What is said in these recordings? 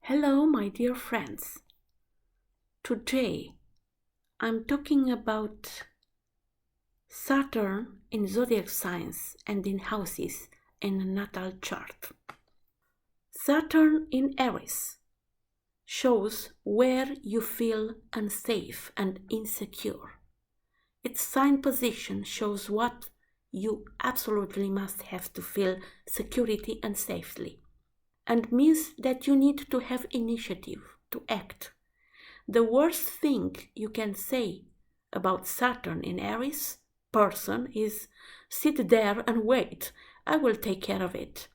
Hello, my dear friends. Today I'm talking about Saturn in zodiac signs and in houses in a natal chart. Saturn in Aries shows where you feel unsafe and insecure. Its sign position shows what you absolutely must have to feel security and safely, and means that you need to have initiative to act. The worst thing you can say about Saturn in Aries person is sit there and wait, I will take care of it.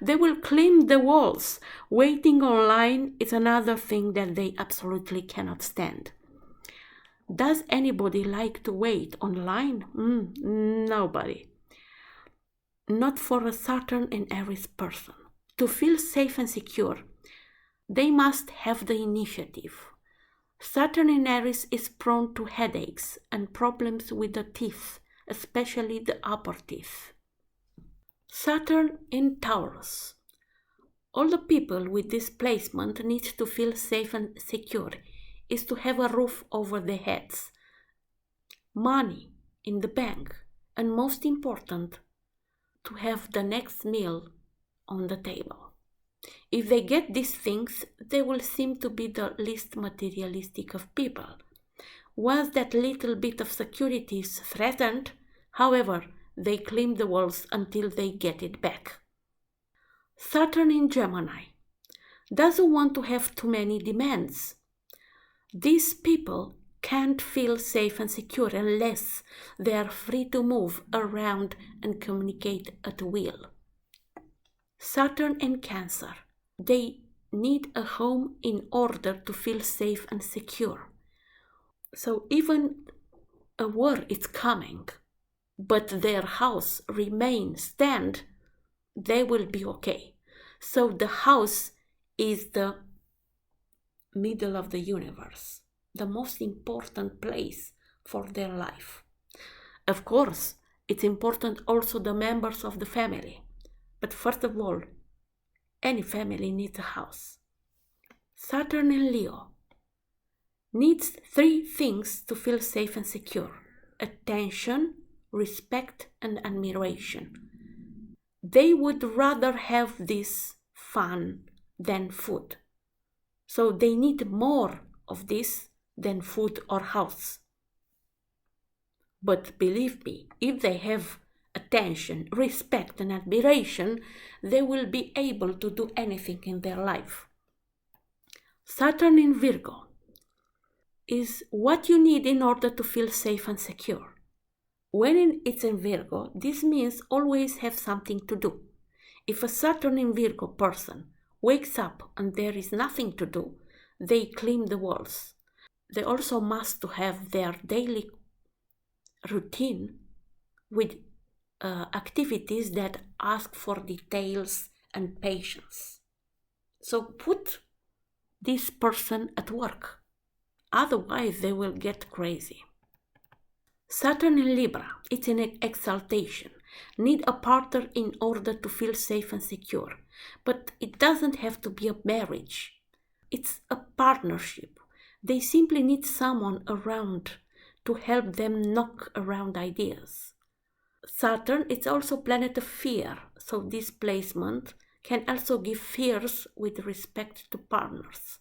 They will clean the walls. Waiting online is another thing that they absolutely cannot stand. Does anybody like to wait online? Nobody. Not for a Saturn in Aries person. To feel safe and secure, they must have the initiative. Saturn in Aries is prone to headaches and problems with the teeth, especially the upper teeth. Saturn in Taurus. All the people with this placement need to feel safe and secure, is to have a roof over their heads, money in the bank, and most important, to have the next meal on the table. If they get these things, they will seem to be the least materialistic of people. Once that little bit of security is threatened, however, they climb the walls until they get it back. Saturn in Gemini doesn't want to have too many demands. These people can't feel safe and secure unless they are free to move around and communicate at will. Saturn in Cancer. They need a home in order to feel safe and secure. So even a war is coming, but their house stand, they will be okay. So the house is the middle of the universe, the most important place for their life. Of course, it's important also the members of the family. But first of all, any family needs a house. Saturn in Leo needs 3 things to feel safe and secure: attention, respect, and admiration. They would rather have this fun than food. So they need more of this than food or house. But believe me, if they have attention, respect, and admiration, they will be able to do anything in their life. Saturn in Virgo is what you need in order to feel safe and secure. When it's in Virgo, this means always have something to do. If a Saturn in Virgo person wakes up and there is nothing to do, they clean the walls. They also must to have their daily routine with activities that ask for details and patience. So put this person at work. Otherwise, they will get crazy. Saturn in Libra, it's an exaltation. Need a partner in order to feel safe and secure. But it doesn't have to be a marriage. It's a partnership. They simply need someone around to help them knock around ideas. Saturn is also planet of fear, so this placement can also give fears with respect to partners.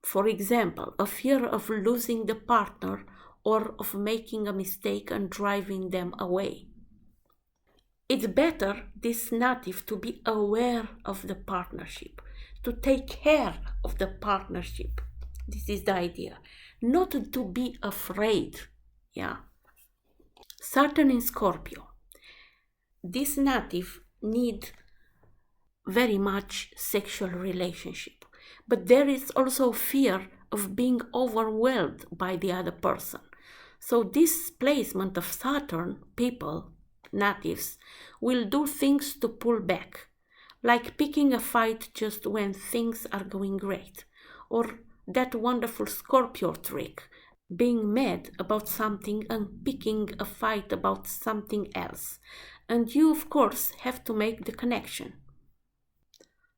For example, a fear of losing the partner or of making a mistake and driving them away. It's better, this native, to be aware of the partnership, to take care of the partnership. This is the idea. Not to be afraid. Saturn in Scorpio. This native need very much sexual relationship, but there is also fear of being overwhelmed by the other person. So this placement of Saturn people, natives, will do things to pull back, like picking a fight just when things are going great, or that wonderful Scorpio trick, being mad about something and picking a fight about something else. And you, of course, have to make the connection.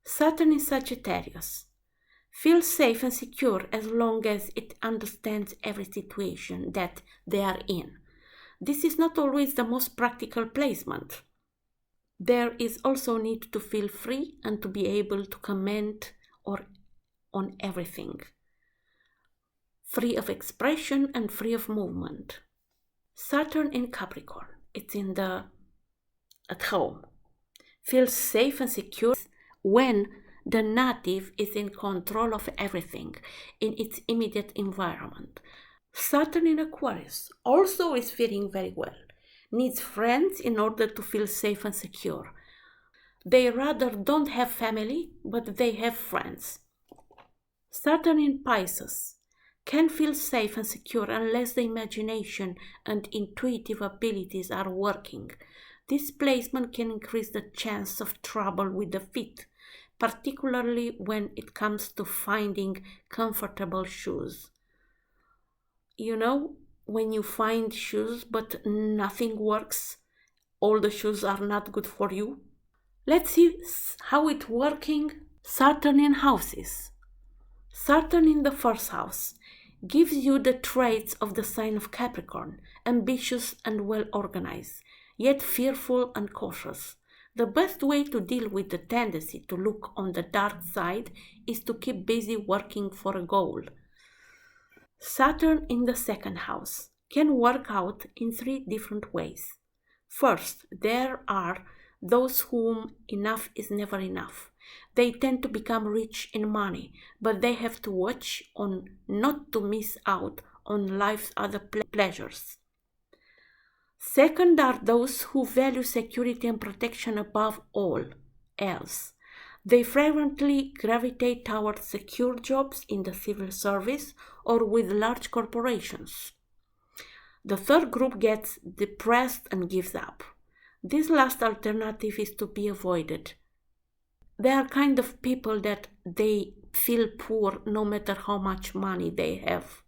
Saturn in Sagittarius. Feels safe and secure as long as it understands every situation that they are in. This is not always the most practical placement. There is also need to feel free and to be able to comment on everything. Free of expression and free of movement. Saturn in Capricorn. It's at home. Feels safe and secure when the native is in control of everything in its immediate environment. Saturn in Aquarius also is feeling very well. Needs friends in order to feel safe and secure. They rather don't have family, but they have friends. Saturn in Pisces can feel safe and secure unless the imagination and intuitive abilities are working. This placement can increase the chance of trouble with the feet, particularly when it comes to finding comfortable shoes. You know, when you find shoes but nothing works, all the shoes are not good for you. Let's see how it's working. Saturn in houses. Saturn in the first house gives you the traits of the sign of Capricorn, ambitious and well organized, yet fearful and cautious. The best way to deal with the tendency to look on the dark side is to keep busy working for a goal. Saturn in the second house can work out in 3 different ways. First, there are those whom enough is never enough. They tend to become rich in money, but they have to watch on not to miss out on life's other pleasures. Second are those who value security and protection above all else. They frequently gravitate towards secure jobs in the civil service or with large corporations. The third group gets depressed and gives up. This last alternative is to be avoided. They are kind of people that they feel poor no matter how much money they have.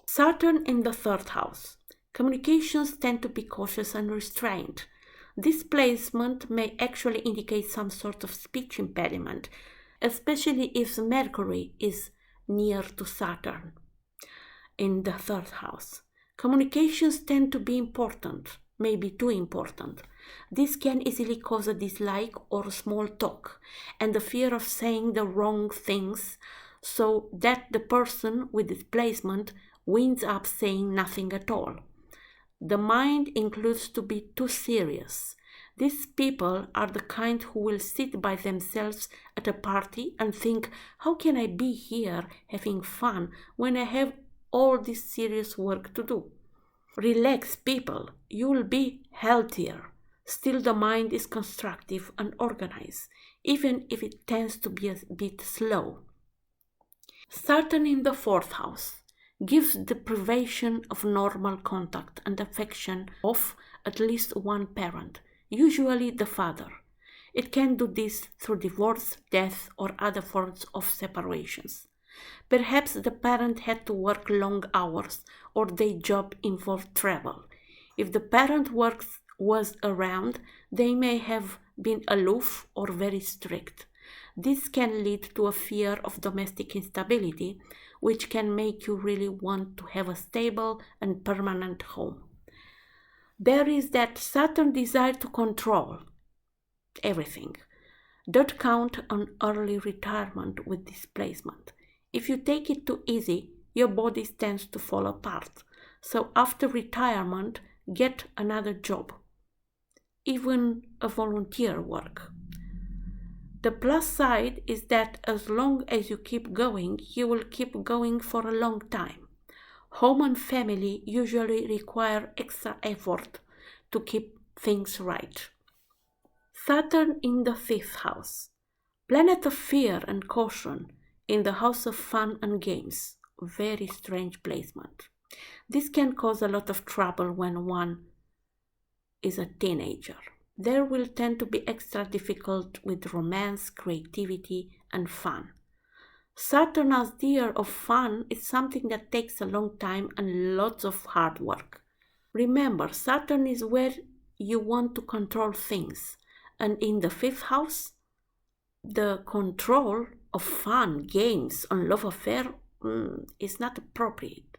Saturn in the third house. Communications tend to be cautious and restrained. This placement may actually indicate some sort of speech impediment, especially if Mercury is near to Saturn in the third house. Communications tend to be important, maybe too important. This can easily cause a dislike or small talk and the fear of saying the wrong things, so that the person with this placement winds up saying nothing at all. The mind includes to be too serious. These people are the kind who will sit by themselves at a party and think, how can I be here having fun when I have all this serious work to do? Relax, people, you will be healthier. Still, the mind is constructive and organized, even if it tends to be a bit slow. Saturn in the fourth house gives the privation of normal contact and affection of at least one parent, usually the father. It can do this through divorce, death, or other forms of separations. Perhaps the parent had to work long hours or their job involved travel. If the parent was around, they may have been aloof or very strict. This can lead to a fear of domestic instability, which can make you really want to have a stable and permanent home. There is that Saturn desire to control everything. Don't count on early retirement with this placement. If you take it too easy, your body tends to fall apart. So after retirement, get another job, even a volunteer work. The plus side is that as long as you keep going, you will keep going for a long time. Home and family usually require extra effort to keep things right. Saturn in the fifth house. Planet of fear and caution in the house of fun and games. Very strange placement. This can cause a lot of trouble when one is a teenager. There will tend to be extra difficult with romance, creativity, and fun. Saturn as deer of fun is something that takes a long time and lots of hard work. Remember, Saturn is where you want to control things, and in the fifth house, the control of fun, games, and love affair is not appropriate.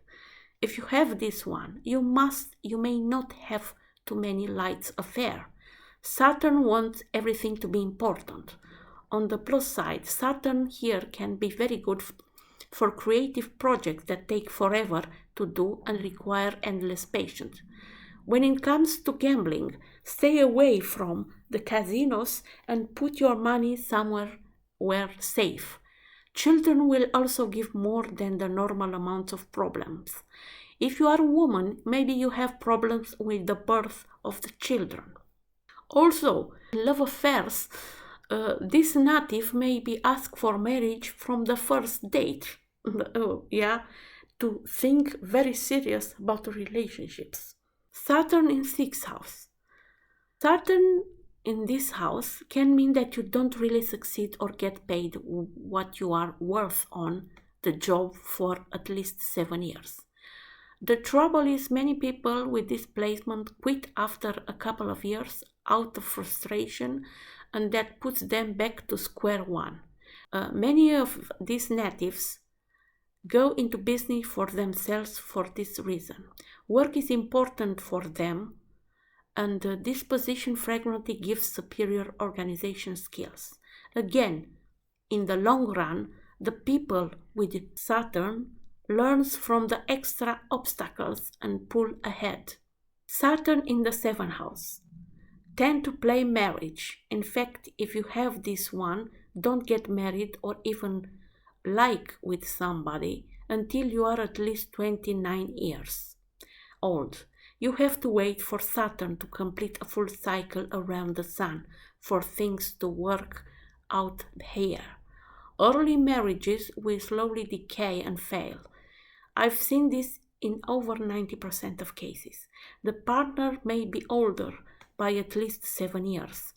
If you have this one, you may not have too many lights affair. Saturn wants everything to be important. On the plus side, Saturn here can be very good for creative projects that take forever to do and require endless patience. When it comes to gambling, stay away from the casinos and put your money somewhere safe. Children will also give more than the normal amount of problems. If you are a woman, maybe you have problems with the birth of the children. Also, love affairs, this native may be asked for marriage from the first date. To think very serious about relationships. Saturn in 6th house. Saturn in this house can mean that you don't really succeed or get paid what you are worth on the job for at least 7 years. The trouble is many people with this placement quit after a couple of years out of frustration, and that puts them back to square one. Many of these natives go into business for themselves for this reason. Work is important for them, and this position frequently gives superior organization skills. Again, in the long run, the people with Saturn learns from the extra obstacles and pull ahead. Saturn in the 7th house. Tend to play marriage. In fact, if you have this one, don't get married or even with somebody until you are at least 29 years old. You have to wait for Saturn to complete a full cycle around the Sun for things to work out here. Early marriages will slowly decay and fail. I've seen this in over 90% of cases. The partner may be older by at least 7 years,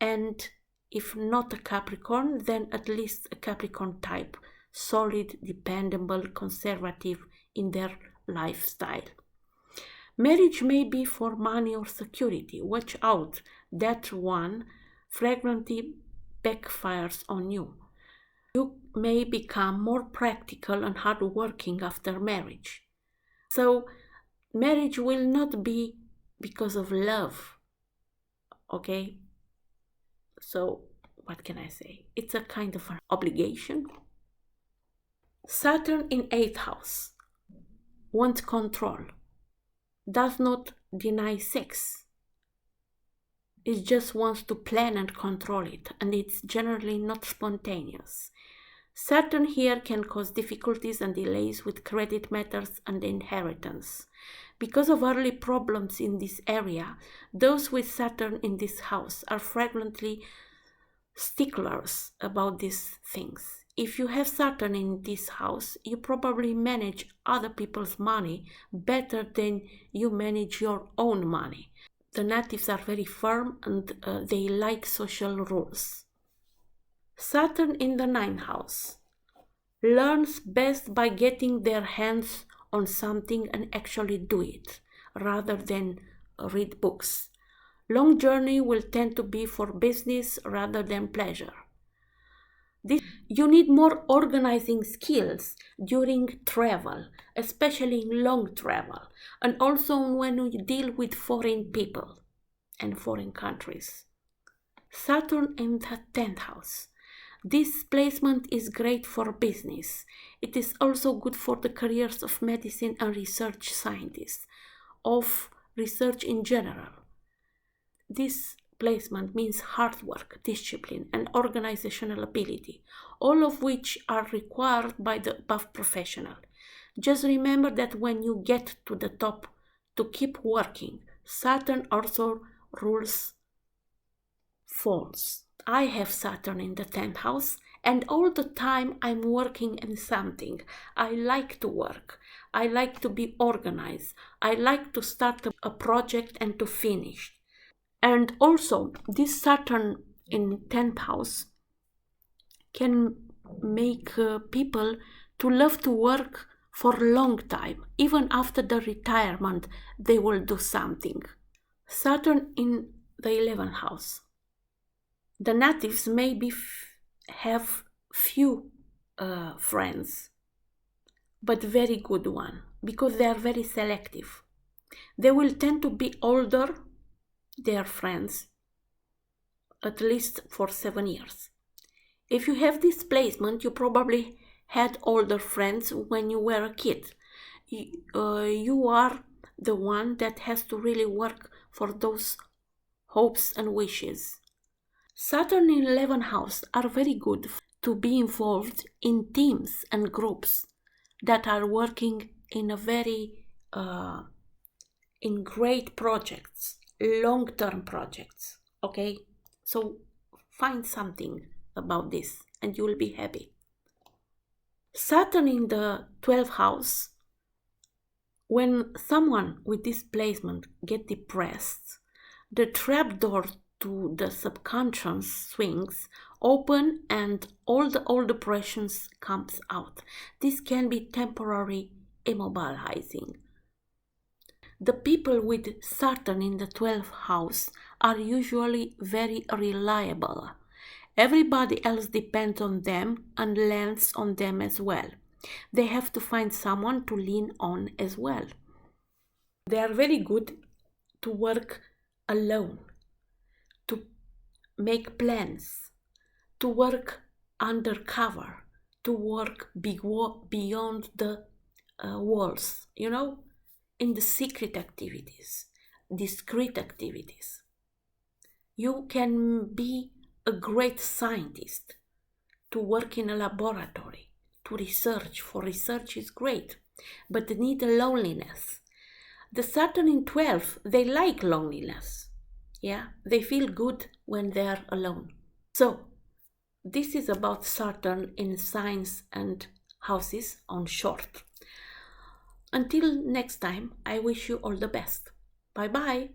and if not a Capricorn, then at least a Capricorn type, solid, dependable, conservative in their lifestyle. Marriage may be for money or security. Watch out, that one frequently backfires on you. You may become more practical and hardworking after marriage. So, marriage will not be because of love, okay? So, what can I say? It's a kind of an obligation. Saturn in 8th house wants control, does not deny sex. It just wants to plan and control it, and it's generally not spontaneous. Saturn here can cause difficulties and delays with credit matters and inheritance. Because of early problems in this area, those with Saturn in this house are frequently sticklers about these things. If you have Saturn in this house, you probably manage other people's money better than you manage your own money. The natives are very firm and they like social rules. Saturn in the 9th house learns best by getting their hands on something and actually do it, rather than read books. Long journey will tend to be for business rather than pleasure. You need more organizing skills during travel, especially in long travel, and also when you deal with foreign people and foreign countries. Saturn in the 10th house. This placement is great for business. It is also good for the careers of medicine and research scientists, of research in general. This placement means hard work, discipline, and organizational ability, all of which are required by the above professional. Just remember that when you get to the top, to keep working. Saturn also rules falls. I have Saturn in the 10th house, and all the time I'm working in something. I like to work. I like to be organized. I like to start a project and to finish. And also, this Saturn in 10th house can make people to love to work for a long time. Even after the retirement, they will do something. Saturn in the 11th house. The natives maybe have few friends, but very good one, because they are very selective. They will tend to be older, their friends, at least for 7 years. If you have this placement, you probably had older friends when you were a kid. You are the one that has to really work for those hopes and wishes. Saturn in 11th house are very good to be involved in teams and groups that are working in a very in great projects, long-term projects. Okay, so find something about this and you will be happy. Saturn in the 12th house, when someone with this placement get depressed, the trapdoor to the subconscious swings open and all the old depressions comes out. This can be temporary immobilizing. The people with Saturn in the 12th house are usually very reliable. Everybody else depends on them and leans on them as well. They have to find someone to lean on as well. They are very good to work alone, to make plans, to work undercover, to work beyond the walls, in the secret activities, discreet activities. You can be a great scientist, to work in a laboratory, to research. For research is great, but they need loneliness. The Saturn in 12, they like loneliness. Yeah, they feel good when they're alone. So, this is about Saturn in signs and houses on short. Until next time, I wish you all the best. Bye bye.